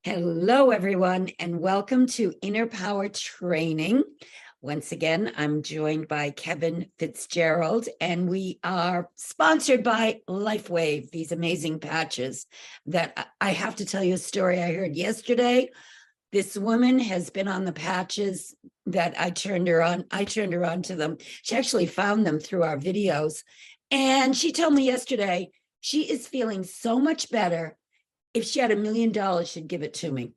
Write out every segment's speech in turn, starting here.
Hello, everyone, and welcome to Inner Power Training. Once again, I'm joined by Kevin Fitzgerald, and we are sponsored by LifeWave, these amazing patches that I have to tell you a story I heard yesterday. This woman has been on the patches that I turned her on. I turned her on to them. She actually found them through our videos. And she told me yesterday she is feeling so much better. If she had $1 million, she'd give it to me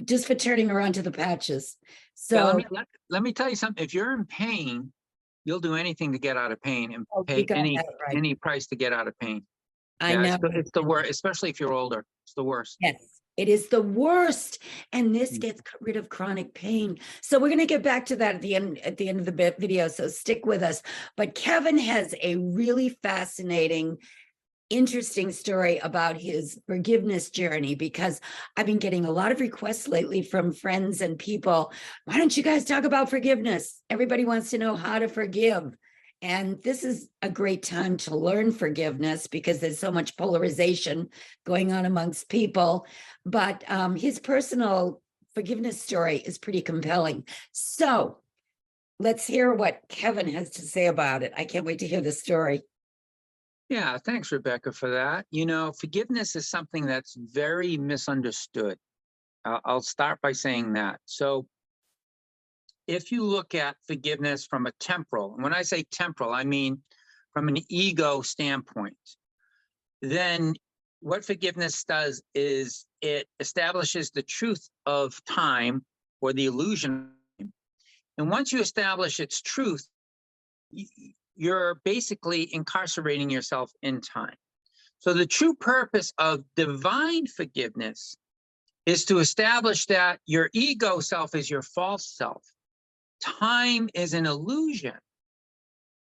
just for turning her on to the patches. Yeah, So let me tell you something. If you're in pain, you'll do anything to get out of pain and you pay got that right. any price to get out of pain. I Yeah, know. it's the worst, especially if you're older. It's the worst. Yes, it is the worst. And this Mm. gets rid of chronic pain. So we're going to get back to that at the end of the video. So stick with us. But Kevin has a really fascinating, interesting story about his forgiveness journey, because I've been getting a lot of requests lately from friends and people. Why don't you guys talk about forgiveness? Everybody wants to know how to forgive. And this is a great time to learn forgiveness because there's so much polarization going on amongst people. But his personal forgiveness story is pretty compelling. So let's hear what Kevin has to say about it. I can't wait to hear the story. Yeah, thanks, Rebecca, for that. You know, forgiveness is something that's very misunderstood. I'll start by saying that. So if you look at forgiveness from a temporal, and when I say temporal, I mean from an ego standpoint, then what forgiveness does is it establishes the truth of time or the illusion. And once you establish its truth, you're basically incarcerating yourself in time. So the true purpose of divine forgiveness is to establish that your ego self is your false self. Time is an illusion.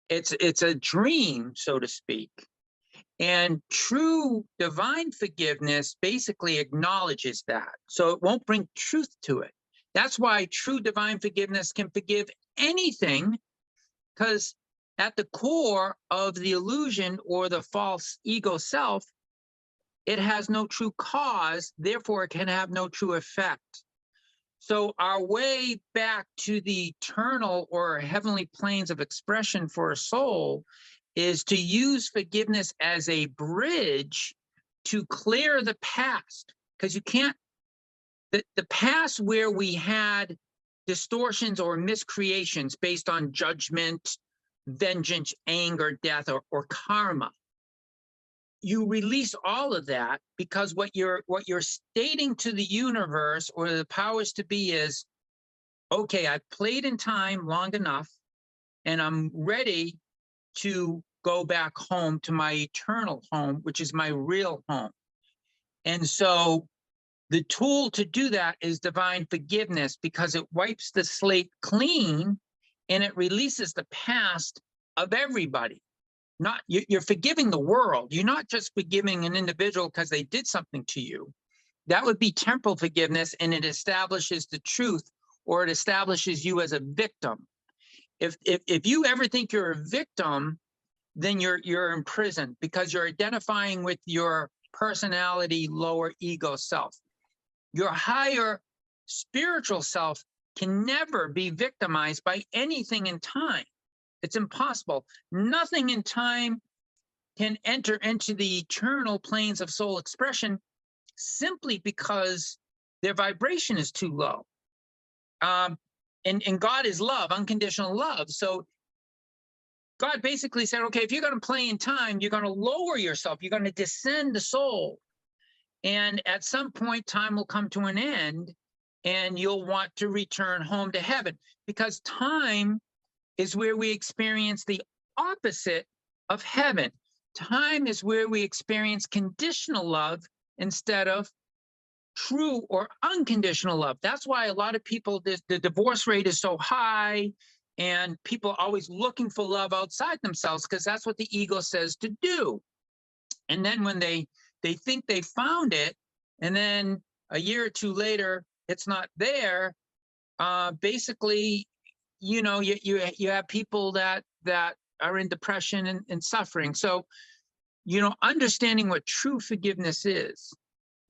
It's a dream, so to speak. And true divine forgiveness basically acknowledges that. So it won't bring truth to it. That's why true divine forgiveness can forgive anything, because at the core of the illusion or the false ego self, it has no true cause, therefore it can have no true effect. So our way back to the eternal or heavenly planes of expression for a soul is to use forgiveness as a bridge to clear the past. Because you can't, the past where we had distortions or miscreations based on judgment, vengeance, anger, death, or karma. You release all of that, because what you're stating to the universe or the powers to be is, okay, I've played in time long enough and I'm ready to go back home to my eternal home, which is my real home. And so the tool to do that is divine forgiveness, because it wipes the slate clean and it releases the past of everybody. Not you're forgiving the world. You're not just forgiving an individual because they did something to you. That would be temporal forgiveness, and it establishes the truth, or it establishes you as a victim. If you ever think you're a victim, then you're in prison, because you're identifying with your personality, lower ego self. Your higher spiritual self can never be victimized by anything in time. It's impossible. Nothing in time can enter into the eternal planes of soul expression, simply because their vibration is too low. And God is love, unconditional love. So God basically said, okay, if you're going to play in time, you're going to lower yourself. You're going to descend the soul. And at some point, time will come to an end, and you'll want to return home to heaven, because time is where we experience the opposite of heaven. Time is where we experience conditional love instead of true or unconditional love. That's why a lot of people, the divorce rate is so high, and people are always looking for love outside themselves, because that's what the ego says to do. And then when they think they found it, and then a year or two later, it's not there, basically, you know, you have people that are in depression and suffering. So, you know, understanding what true forgiveness is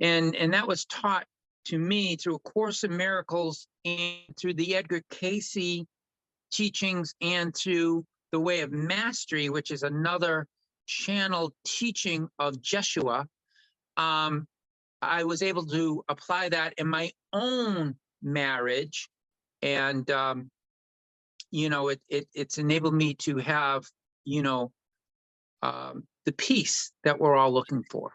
And that was taught to me through A Course in Miracles and through the Edgar Cayce teachings and through the Way of Mastery, which is another channel teaching of Jeshua. I was able to apply that in my own marriage, and it's enabled me to have the peace that we're all looking for.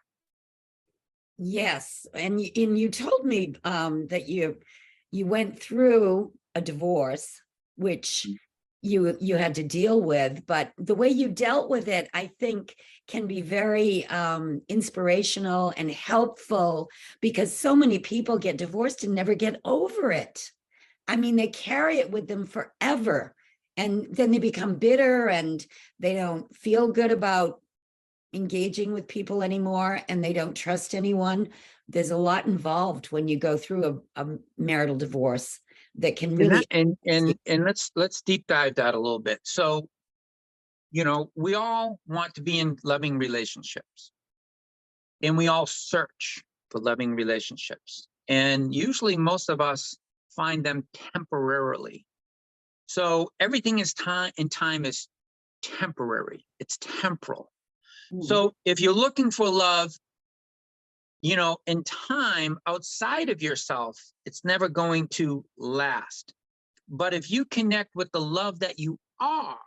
Yes, and you told me that you went through a divorce, which you had to deal with, but the way you dealt with it, I think, can be very inspirational and helpful, because so many people get divorced and never get over it. I mean, they carry it with them forever, and then they become bitter and they don't feel good about engaging with people anymore, and they don't trust anyone. There's a lot involved when you go through a marital divorce that can really and let's deep dive that a little bit. So, we all want to be in loving relationships, and we all search for loving relationships, and usually most of us find them temporarily. So everything is time is temporary. It's temporal. So if you're looking for love, in time outside of yourself, it's never going to last. But if you connect with the love that you are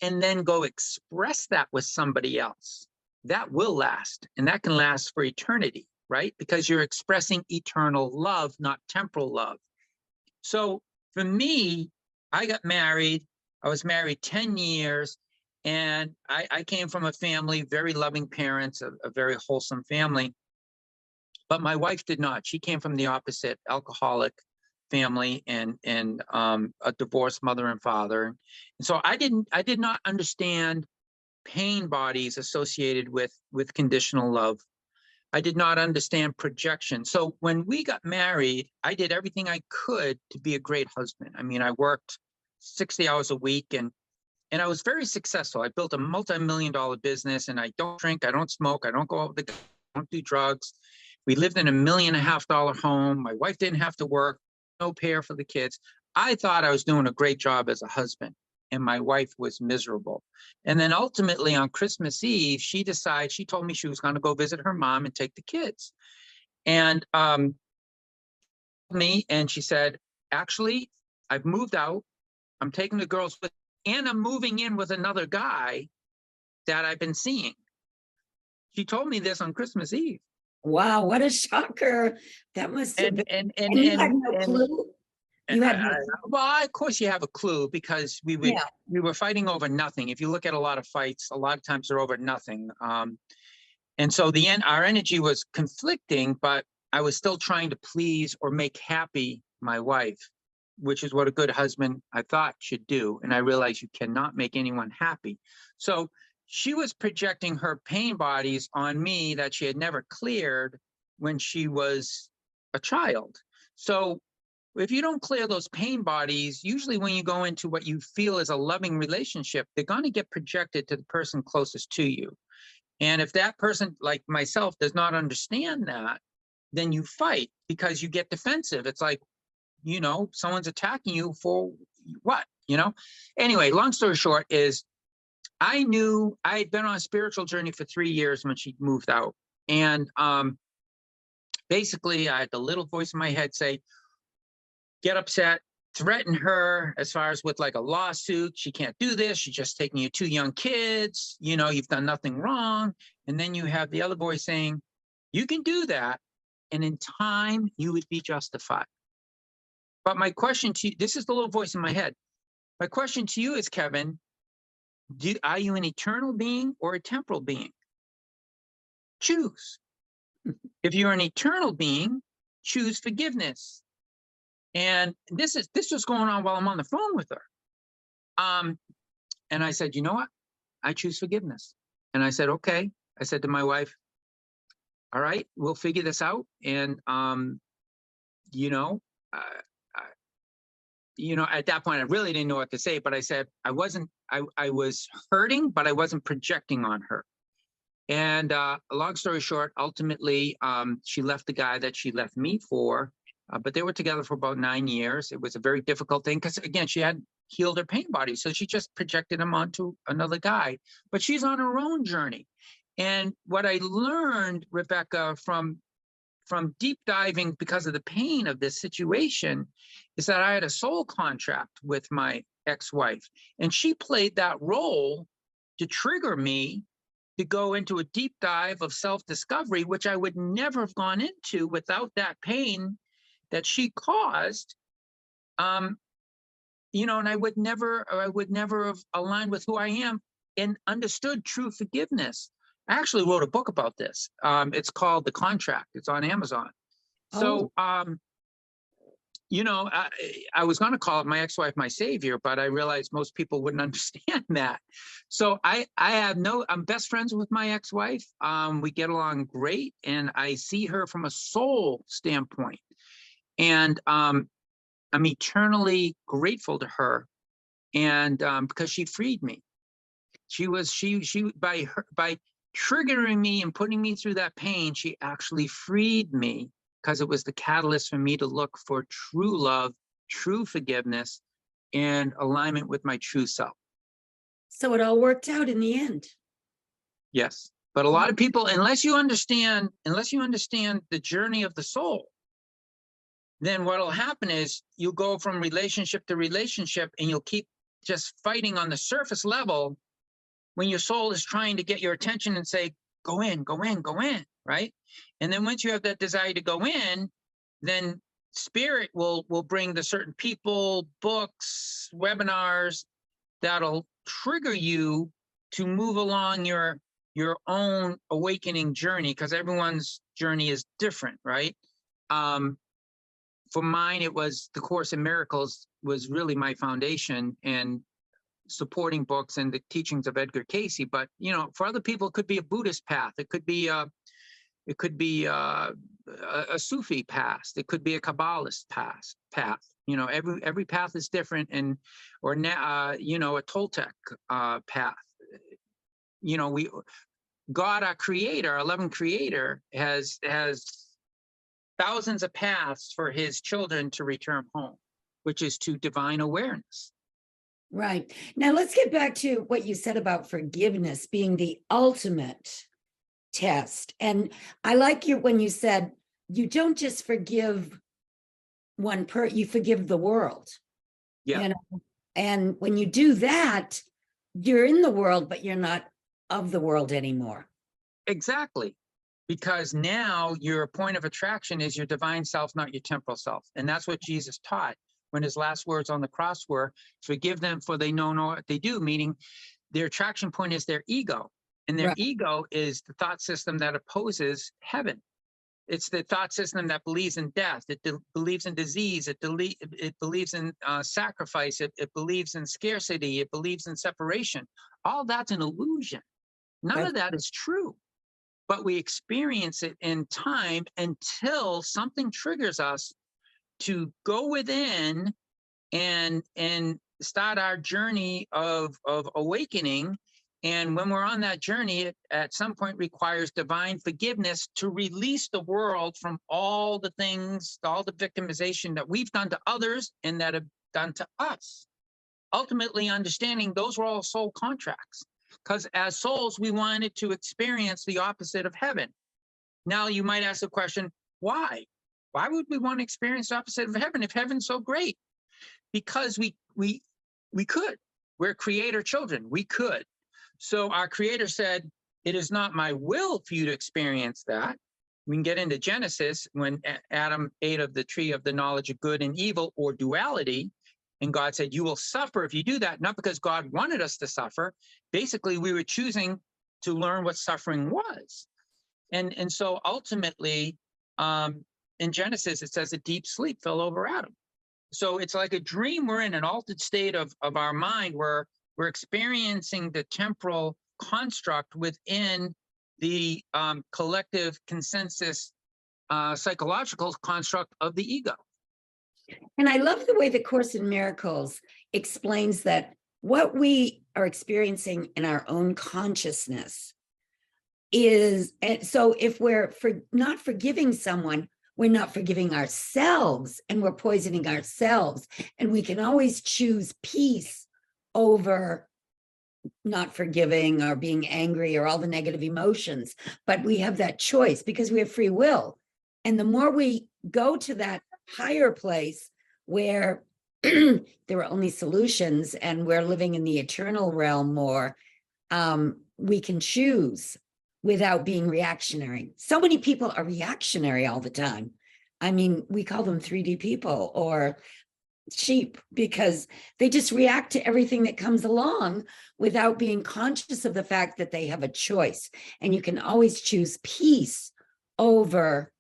and then go express that with somebody else, that will last. And that can last for eternity, right? Because you're expressing eternal love, not temporal love. So for me, I got married. I was married 10 years. And I came from a family, very loving parents, a very wholesome family. But my wife did not. She came from the opposite, alcoholic family, and a divorced mother and father. And so I did not understand pain bodies associated with conditional love. I did not understand projection. So when we got married, I did everything I could to be a great husband. I mean, I worked 60 hours a week, and I was very successful. I built a multi-million-dollar business, and I don't drink, I don't smoke, I don't go out with the guys, I don't do drugs. We lived in $1.5 million home. My wife didn't have to work, no pay for the kids. I thought I was doing a great job as a husband, and my wife was miserable. And then ultimately on Christmas Eve, she told me she was going to go visit her mom and take the kids. And and she said, actually, I've moved out. I'm taking the girls with, and I'm moving in with another guy that I've been seeing. She told me this on Christmas Eve. Wow, what a shocker. That must have been. And you had no clue? You had no clue. Well, of course you have a clue, because we were fighting over nothing. If you look at a lot of fights, a lot of times they're over nothing. And so our energy was conflicting, but I was still trying to please or make happy my wife, which is what a good husband, I thought, should do. And I realized you cannot make anyone happy. So she was projecting her pain bodies on me that she had never cleared when she was a child. So if you don't clear those pain bodies, usually when you go into what you feel is a loving relationship, they're going to get projected to the person closest to you. And if that person, like myself, does not understand that, then you fight because you get defensive. It's like, someone's attacking you for what, Anyway, long story short is I knew I had been on a spiritual journey for 3 years when she moved out. And basically I had the little voice in my head say, get upset, threaten her as far as with like a lawsuit. She can't do this. She's just taking you 2 young kids. You've done nothing wrong. And then you have the other voice saying, you can do that, and in time you would be justified. But my question to you, this is the little voice in my head. My question to you is, Kevin, are you an eternal being or a temporal being? Choose. If you're an eternal being, choose forgiveness. And this was going on while I'm on the phone with her. And I said, you know what? I choose forgiveness. And I said, okay. I said to my wife, all right, we'll figure this out. And, at that point, I really didn't know what to say, but I said, I was hurting, but I wasn't projecting on her. And a long story short, ultimately, she left the guy that she left me for, but they were together for about 9 years. It was a very difficult thing because, again, she had healed her pain body. So she just projected him onto another guy. But she's on her own journey. And what I learned, Rebecca, from deep diving because of the pain of this situation is that I had a soul contract with my ex-wife, and she played that role to trigger me to go into a deep dive of self-discovery, which I would never have gone into without that pain that she caused. You know, and I would never have aligned with who I am and understood true forgiveness. I actually wrote a book about this. It's called The Contract. It's on Amazon. So, you know, I was going to call it My Ex-Wife, My Savior, but I realized most people wouldn't understand that. So I'm best friends with my ex-wife. We get along great, and I see her from a soul standpoint. And I'm eternally grateful to her, and because she freed me. She by triggering me and putting me through that pain, she actually freed me, because it was the catalyst for me to look for true love, true forgiveness, and alignment with my true self. So it all worked out in the end. Yes. But a lot of people, unless you understand the journey of the soul, then what'll happen is you'll go from relationship to relationship, and you'll keep just fighting on the surface level when your soul is trying to get your attention and say, go in, go in, go in, right? And then once you have that desire to go in, then spirit will bring the certain people, books, webinars that'll trigger you to move along your own awakening journey, because everyone's journey is different, right? For mine, it was the Course in Miracles was really my foundation, and supporting books and the teachings of Edgar Cayce. But you know, for other people, it could be a Buddhist path. It could be a Sufi path. It could be a Kabbalist path. You know, every path is different, and you know, a Toltec path. You know, God, our Creator, our loving Creator, has thousands of paths for His children to return home, which is to divine awareness. Right. Now let's get back to what you said about forgiveness being the ultimate test. And I like when you said you don't just forgive you forgive the world. Yeah. You know? And when you do that, you're in the world, but you're not of the world anymore. Exactly. Because now your point of attraction is your divine self, not your temporal self. And that's what Jesus taught when his last words on the cross were, forgive them for they know not what they do, meaning their attraction point is their ego. And their ego is the thought system that opposes heaven. It's the thought system that believes in death. It believes in disease. It believes in sacrifice. It believes in scarcity. It believes in separation. All that's an illusion. None of that is true. But we experience it in time until something triggers us to go within and start our journey of awakening. And when we're on that journey, it at some point requires divine forgiveness to release the world from all the things, all the victimization that we've done to others and that have done to us. Ultimately understanding those were all soul contracts, because as souls, we wanted to experience the opposite of heaven. Now you might ask the question, why? Why would we want to experience the opposite of heaven if heaven's so great? Because we could. We're creator children. We could. So our Creator said, it is not my will for you to experience that. We can get into Genesis when Adam ate of the tree of the knowledge of good and evil, or duality. And God said, you will suffer if you do that, not because God wanted us to suffer. Basically, we were choosing to learn what suffering was. And so ultimately, in Genesis, it says a deep sleep fell over Adam. So it's like a dream. We're in an altered state of our mind where we're experiencing the temporal construct within the collective consensus psychological construct of the ego. And I love the way the Course in Miracles explains that what we are experiencing in our own consciousness and so if we're not forgiving someone, we're not forgiving ourselves, and we're poisoning ourselves. And we can always choose peace over not forgiving or being angry or all the negative emotions. But we have that choice because we have free will. And the more we go to that higher place where there are only solutions and we're living in the eternal realm more, we can choose without being reactionary. So many people are reactionary all the time. I mean, we call them 3D people or sheep because they just react to everything that comes along without being conscious of the fact that they have a choice. And you can always choose peace over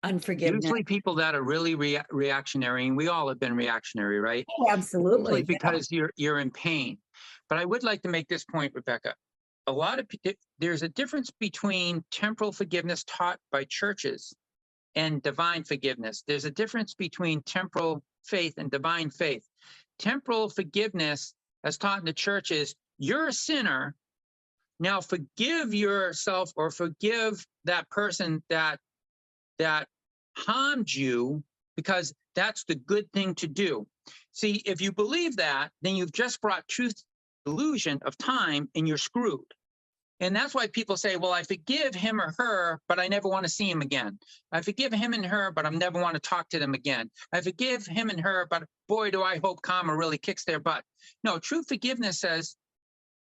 unforgiveness. Usually people that are really reactionary, and we all have been reactionary, right? Oh, absolutely. Usually because you're in pain. But I would like to make this point, Rebecca. A lot of there's a difference between temporal forgiveness taught by churches and divine forgiveness. There's a difference between temporal faith and divine faith. Temporal forgiveness, as taught in the church, is you're a sinner. Now forgive yourself or forgive that person that harmed you, because that's the good thing to do. See, if you believe that, then you've just brought truth to the illusion of time and you're screwed. And that's why people say, well, I forgive him or her, but I never want to see him again. I forgive him and her, but I never want to talk to them again. I forgive him and her, but boy, do I hope karma really kicks their butt. No, true forgiveness says,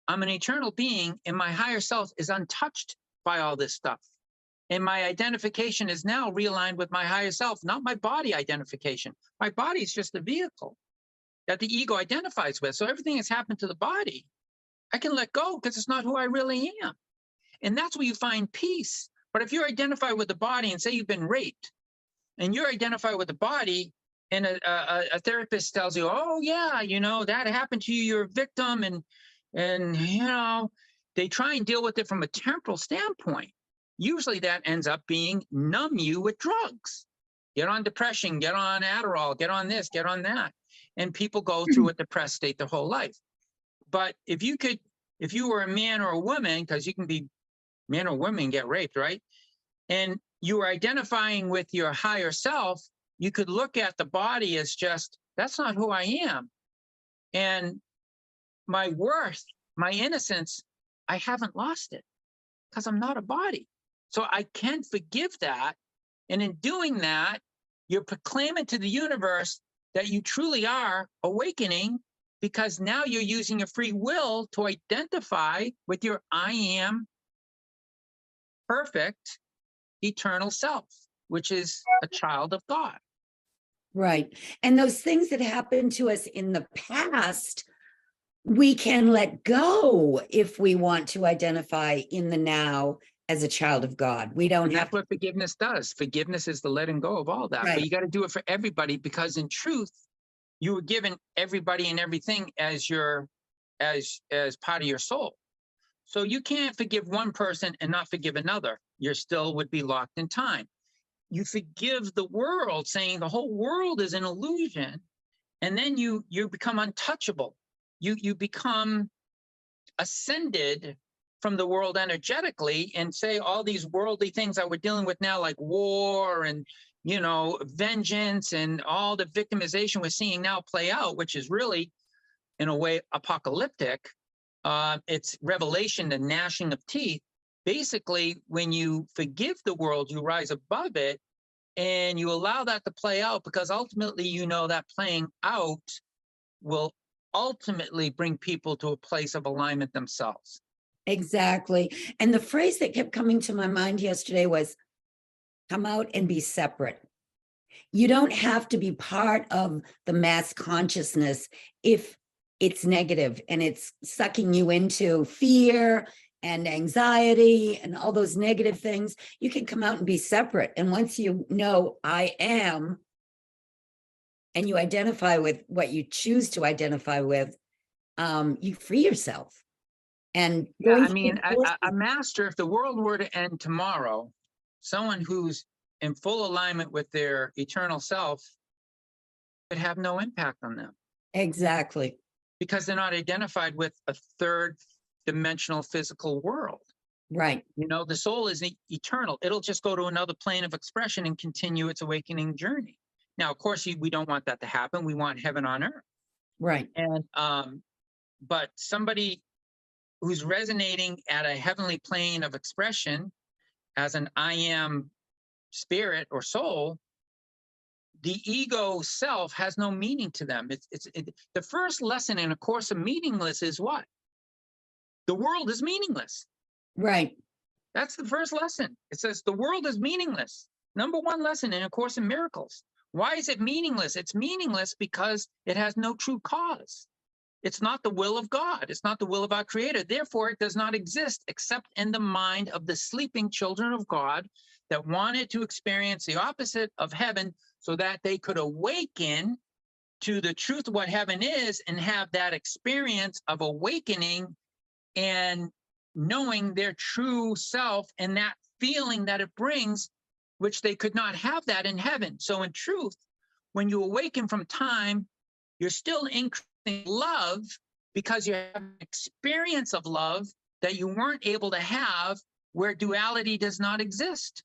I'm an eternal being and my higher self is untouched by all this stuff. And my identification is now realigned with my higher self, not my body identification. My body is just a vehicle that the ego identifies with. So everything that's happened to the body, I can let go because it's not who I really am. And that's where you find peace. But if you're identified with the body and say you've been raped and you're identified with the body and a therapist tells you, oh yeah, you know, that happened to you, you're a victim. And, you know, they try and deal with it from a temporal standpoint. Usually that ends up being numb you with drugs. Get on depression, get on Adderall, get on this, get on that. And people go through a depressed state their whole life. But if you were a man or a woman, because you can be man or woman get raped, right? And you were identifying with your higher self, you could look at the body as just, that's not who I am. And my worth, my innocence, I haven't lost it because I'm not a body. So I can forgive that. And in doing that, you're proclaiming to the universe that you truly are awakening, because now you're using your free will to identify with your I am perfect eternal self, which is a child of God. Right. And those things that happened to us in the past, we can let go if we want to identify in the now as a child of God. We don't have That's what forgiveness does. Forgiveness is the letting go of all that. Right. But you got to do it for everybody, because in truth, you were given everybody and everything as part of your soul. So you can't forgive one person and not forgive another. You still would be locked in time. You forgive the world, saying the whole world is an illusion, and then you become untouchable. You become ascended from the world energetically and say all these worldly things that we're dealing with now, like war and, you know, vengeance and all the victimization we're seeing now play out, which is really, in a way, apocalyptic. It's revelation, the gnashing of teeth. Basically, when you forgive the world, you rise above it and you allow that to play out, because ultimately, you know, that playing out will ultimately bring people to a place of alignment themselves. Exactly. And the phrase that kept coming to my mind yesterday was, come out and be separate. You don't have to be part of the mass consciousness if it's negative and it's sucking you into fear and anxiety and all those negative things. You can come out and be separate. And once you know I am, and you identify with what you choose to identify with, you free yourself. And yeah, I mean, a master, if the world were to end tomorrow, someone who's in full alignment with their eternal self would have no impact on them. Exactly. Because they're not identified with a third dimensional physical world. Right. You know, the soul is eternal. It'll just go to another plane of expression and continue its awakening journey. Now, of course, we don't want that to happen. We want heaven on earth. Right. And but somebody who's resonating at a heavenly plane of expression as an I am spirit or soul, the ego self has no meaning to them. The first lesson in A Course of Meaningless is what? The world is meaningless. Right. That's the first lesson. It says the world is meaningless. Number one lesson in A Course in Miracles. Why is it meaningless? It's meaningless because it has no true cause. It's not the will of God. It's not the will of our Creator. Therefore, it does not exist except in the mind of the sleeping children of God that wanted to experience the opposite of heaven so that they could awaken to the truth of what heaven is and have that experience of awakening and knowing their true self and that feeling that it brings, which they could not have that in heaven. So in truth, when you awaken from time, you're still increasing love because you have an experience of love that you weren't able to have where duality does not exist.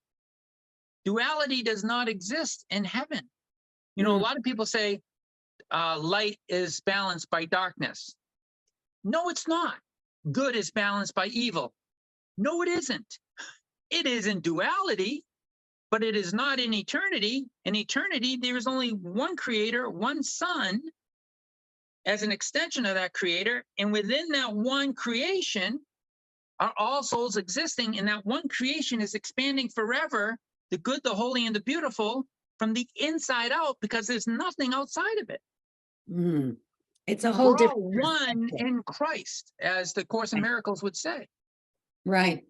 Duality does not exist in heaven. You know, a lot of people say light is balanced by darkness. No, it's not. Good is balanced by evil. No, it isn't. It is in duality, but it is not in eternity. In eternity, there is only one creator, one son, as an extension of that creator. And within that one creation are all souls existing. And that one creation is expanding forever, the good, the holy, and the beautiful from the inside out, because there's nothing outside of it. It's a whole We're different all one in Christ, as the Course in Miracles would say. Right.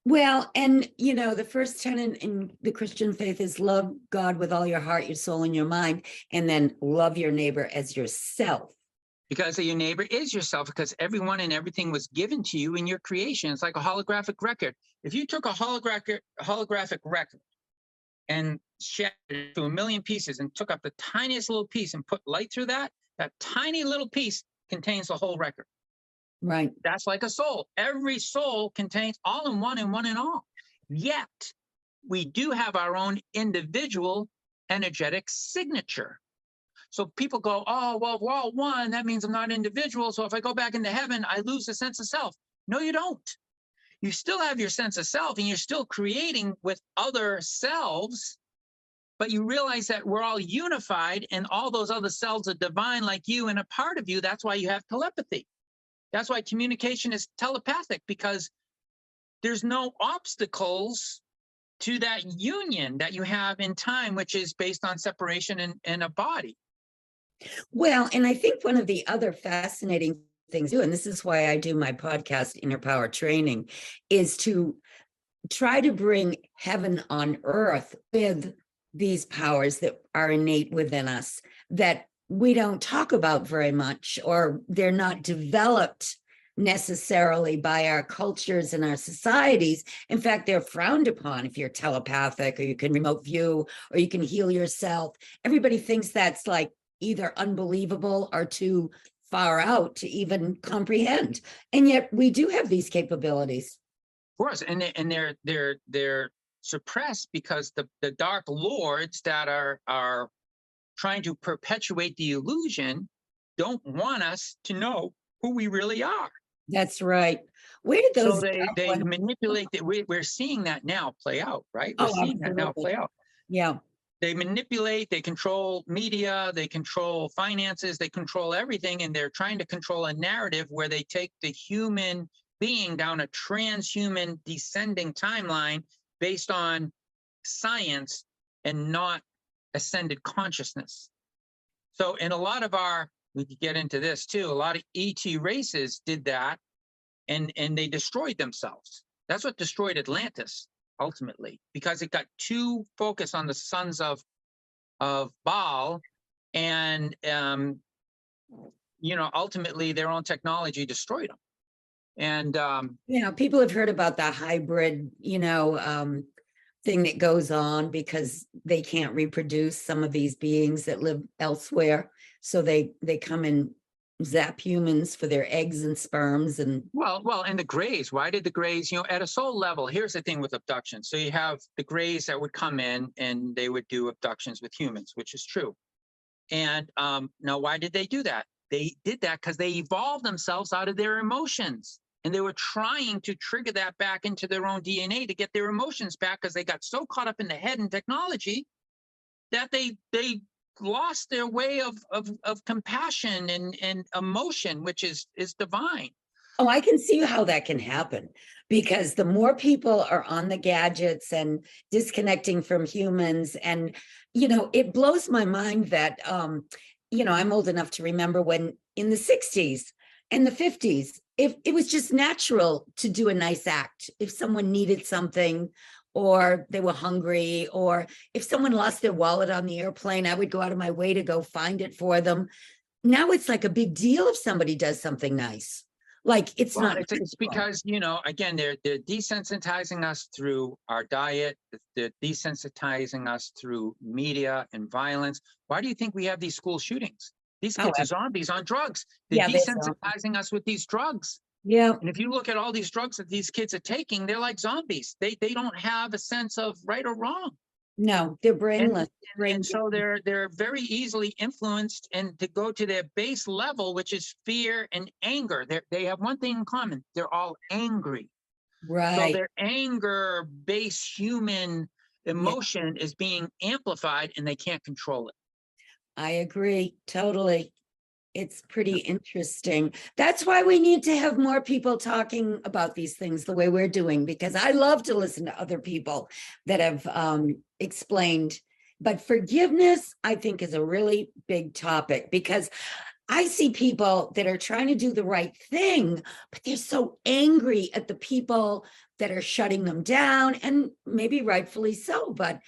Well, and you know, the first tenet in the Christian faith is love God with all your heart, your soul, and your mind, and then love your neighbor as yourself. Because your neighbor is yourself, because everyone and everything was given to you in your creation. It's like a holographic record. If you took a holographic record and shattered it to a million pieces and took up the tiniest little piece and put light through that, that tiny little piece contains the whole record. Right. That's like a soul. Every soul contains all in one and one in all. Yet, we do have our own individual energetic signature. So people go, oh, well, we're all one. That means I'm not individual. So if I go back into heaven, I lose the sense of self. No, you don't. You still have your sense of self, and you're still creating with other selves, but you realize that we're all unified, and all those other selves are divine like you and a part of you. That's why you have telepathy. That's why communication is telepathic, because there's no obstacles to that union that you have in time, which is based on separation in a body. Well, and I think one of the other fascinating things too, and this is why I do my podcast, Inner Power Training, is to try to bring heaven on earth with these powers that are innate within us that we don't talk about very much, or they're not developed necessarily by our cultures and our societies. In fact, they're frowned upon if you're telepathic, or you can remote view, or you can heal yourself. Everybody thinks that's like either unbelievable or too far out to even comprehend. And yet we do have these capabilities. Of course, and they're suppressed because the dark lords that are trying to perpetuate the illusion don't want us to know who we really are. That's right. Where did those? So they manipulate that. We're seeing that now play out, right? We're seeing that now play out. Yeah. They manipulate, they control media, they control finances, they control everything, and they're trying to control a narrative where they take the human being down a transhuman descending timeline based on science and not ascended consciousness. So in a lot of we could get into this too, a lot of ET races did that, and they destroyed themselves. That's what destroyed Atlantis ultimately, because it got too focused on the sons of Baal, and ultimately their own technology destroyed them. And people have heard about the hybrid, thing that goes on because they can't reproduce, some of these beings that live elsewhere. So they come and zap humans for their eggs and sperms and Well, and the Greys, why did the Greys, at a soul level, here's the thing with abduction. So you have the Greys that would come in and they would do abductions with humans, which is true. And now, why did they do that? They did that because they evolved themselves out of their emotions. And they were trying to trigger that back into their own DNA to get their emotions back, because they got so caught up in the head and technology that they lost their way of compassion and emotion, which is divine. oh, I can see how that can happen, because the more people are on the gadgets and disconnecting from humans, and it blows my mind that I'm old enough to remember when in the 60s and the 50s, if it was just natural to do a nice act, if someone needed something or they were hungry, or if someone lost their wallet on the airplane, I would go out of my way to go find it for them. Now it's like a big deal if somebody does something nice. Like it's Well, not. it's because, again, they're desensitizing us through our diet. They're desensitizing us through media and violence. Why do you think we have these school shootings? These kids are zombies on drugs. They're Yeah, desensitizing us with these drugs. yeah. And if you look at all these drugs that these kids are taking, they're like zombies. They don't have a sense of right or wrong. No, they're brainless. And so they're very easily influenced, and to go to their base level, which is fear and anger. They have one thing in common: they're all angry. So Right. their anger-based human emotion is being amplified, and they can't control it. I agree totally. It's pretty interesting. That's why we need to have more people talking about these things the way we're doing, because I love to listen to other people that have explained. But forgiveness, I think, is a really big topic, because I see people that are trying to do the right thing, but they're so angry at the people that are shutting them down, and maybe rightfully so, but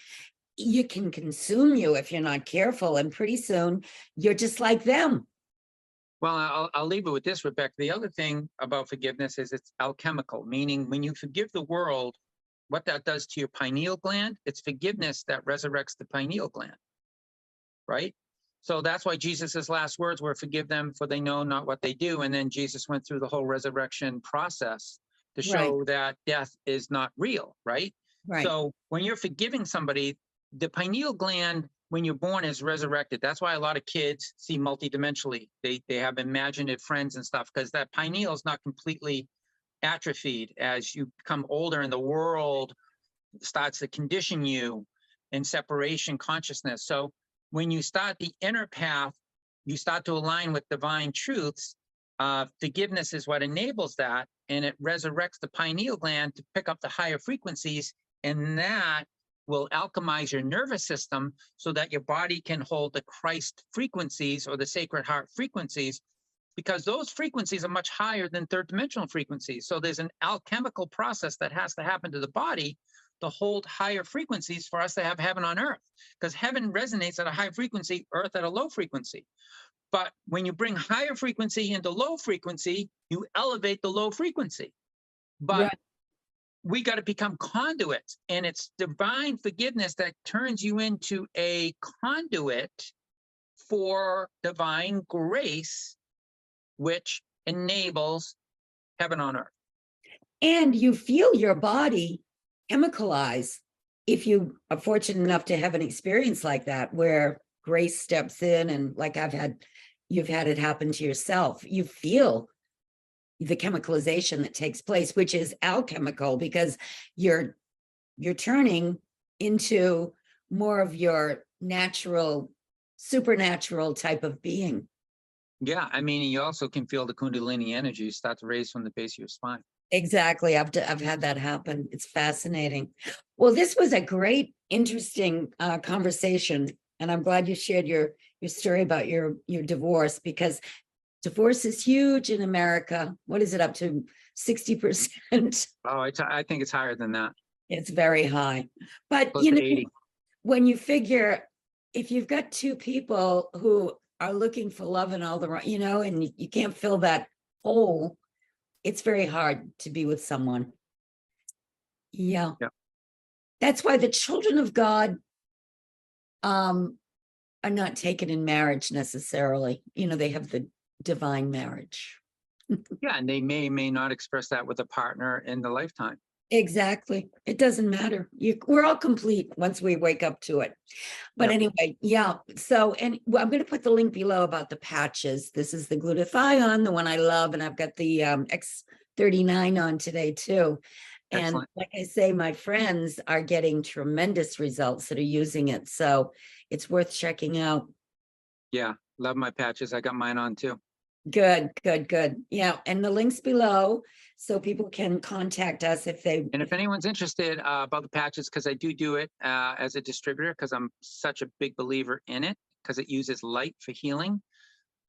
you can consume you if you're not careful, and pretty soon you're just like them. Well, I'll leave it with this, Rebecca. The other thing about forgiveness is it's alchemical, meaning when you forgive the world, what that does to your pineal gland, it's forgiveness that resurrects the pineal gland, right? So that's why Jesus's last words were, "Forgive them, for they know not what they do." And then Jesus went through the whole resurrection process to show that death is not real, right? Right. So when you're forgiving somebody, the pineal gland, when you're born, is resurrected. That's why a lot of kids see multidimensionally. They have imaginative friends and stuff, because that pineal is not completely atrophied as you become older and the world starts to condition you in separation consciousness. So when you start the inner path, you start to align with divine truths. Forgiveness is what enables that, and it resurrects the pineal gland to pick up the higher frequencies, and that will alchemize your nervous system so that your body can hold the Christ frequencies or the Sacred Heart frequencies, because those frequencies are much higher than third dimensional frequencies. So there's an alchemical process that has to happen to the body to hold higher frequencies for us to have heaven on earth, because heaven resonates at a high frequency, earth at a low frequency. But when you bring higher frequency into low frequency, you elevate the low frequency. But we got to become conduits, and it's divine forgiveness that turns you into a conduit for divine grace, which enables heaven on earth. And you feel your body chemicalize if you are fortunate enough to have an experience like that, where grace steps in, and like you've had it happen to yourself. You feel the chemicalization that takes place, which is alchemical, because you're turning into more of your natural, supernatural type of being. Yeah, I mean, you also can feel the Kundalini energy start to raise from the base of your spine. Exactly. I've had that happen. It's fascinating. Well, this was a great, interesting conversation, and I'm glad you shared your story about your divorce, because divorce is huge in America. What is it, up to 60%? Oh, I think it's higher than that. It's very high. But Close to 80. when you figure, if you've got two people who are looking for love and all the right, and you can't fill that hole, it's very hard to be with someone. Yeah. That's why the children of God are not taken in marriage necessarily. They have the divine marriage. Yeah, and they may not express that with a partner in the lifetime. Exactly. It doesn't matter. We're all complete once we wake up to it. But Yep. anyway, yeah. So, and well, I'm going to put the link below about the patches. This is the glutathione, the one I love, and I've got the X39 on today too. And Excellent. like I say, my friends are getting tremendous results that are using it. So it's worth checking out. Yeah, love my patches. I got mine on too. Good, good, good. Yeah. And the links below so people can contact us if they. And if anyone's interested about the patches, because I do it as a distributor, because I'm such a big believer in it, because it uses light for healing,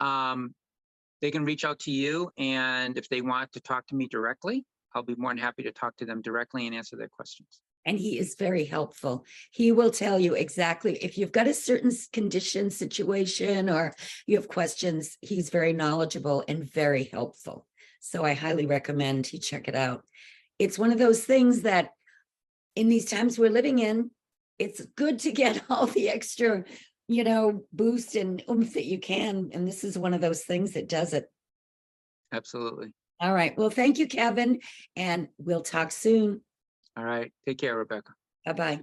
they can reach out to you. And if they want to talk to me directly, I'll be more than happy to talk to them directly and answer their questions. And he is very helpful. He will tell you exactly if you've got a certain condition, situation, or you have questions. He's very knowledgeable and very helpful. So I highly recommend you check it out. It's one of those things that in these times we're living in, it's good to get all the extra, boost and oomph that you can. And this is one of those things that does it. Absolutely. All right. Well, thank you, Kevin. And we'll talk soon. All right. Take care, Rebecca. Bye-bye.